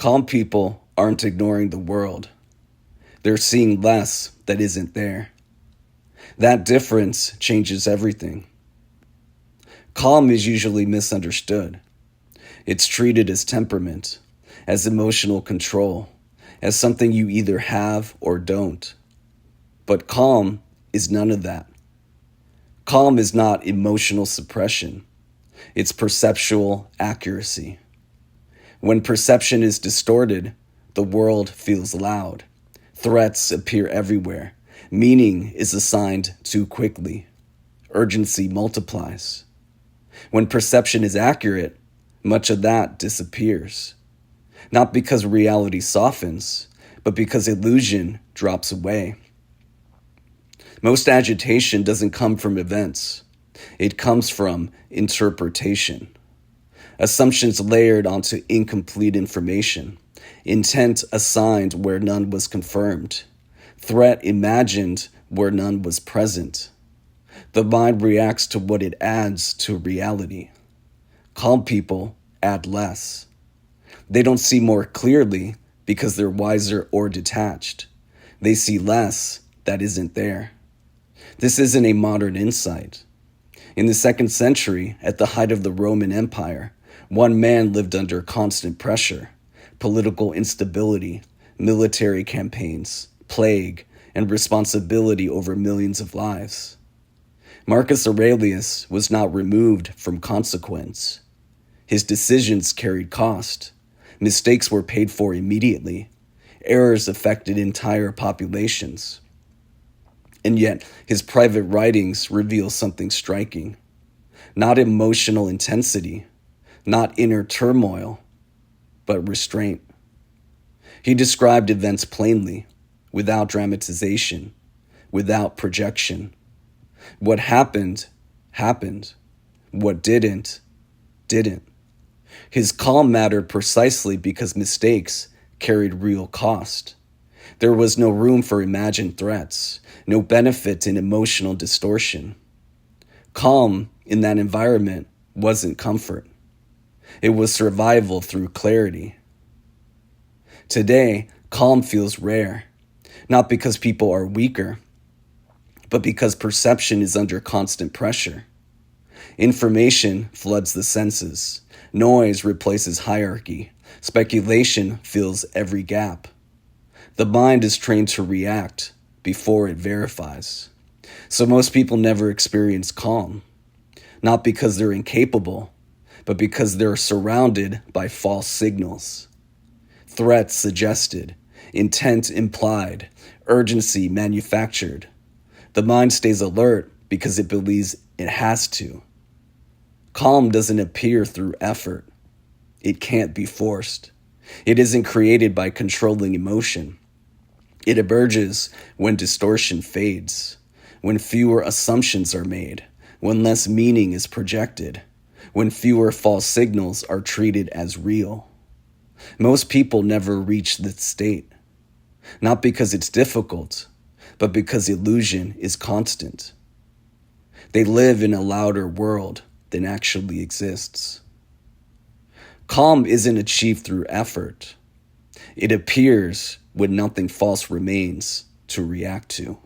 Calm people aren't ignoring the world. They're seeing less that isn't there. That difference changes everything. Calm is usually misunderstood. It's treated as temperament, as emotional control, as something you either have or don't. But calm is none of that. Calm is not emotional suppression. It's perceptual accuracy. When perception is distorted, the world feels loud. Threats appear everywhere. Meaning is assigned too quickly. Urgency multiplies. When perception is accurate, much of that disappears. Not because reality softens, but because illusion drops away. Most agitation doesn't come from events. It comes from interpretation. Assumptions layered onto incomplete information. Intent assigned where none was confirmed. Threat imagined where none was present. The mind reacts to what it adds to reality. Calm people add less. They don't see more clearly because they're wiser or detached. They see less that isn't there. This isn't a modern insight. In the 2nd century, at the height of the Roman Empire, one man lived under constant pressure, political instability, military campaigns, plague, and responsibility over millions of lives. Marcus Aurelius was not removed from consequence. His decisions carried cost. Mistakes were paid for immediately. Errors affected entire populations. And yet, his private writings reveal something striking. Not emotional intensity, not inner turmoil, but restraint. He described events plainly, without dramatization, without projection. What happened, happened. What didn't, didn't. His calm mattered precisely because mistakes carried real cost. There was no room for imagined threats, no benefit in emotional distortion. Calm in that environment wasn't comfort. It was survival through clarity. Today, calm feels rare, not because people are weaker, but because perception is under constant pressure. Information floods the senses. Noise replaces hierarchy. Speculation fills every gap. The mind is trained to react before it verifies. So most people never experience calm, not because they're incapable, but because they're surrounded by false signals. Threats suggested, intent implied, urgency manufactured. The mind stays alert because it believes it has to. Calm doesn't appear through effort. It can't be forced. It isn't created by controlling emotion. It emerges when distortion fades, when fewer assumptions are made, when less meaning is projected, when fewer false signals are treated as real. Most people never reach this state, not because it's difficult, but because illusion is constant. They live in a louder world than actually exists. Calm isn't achieved through effort. It appears when nothing false remains to react to.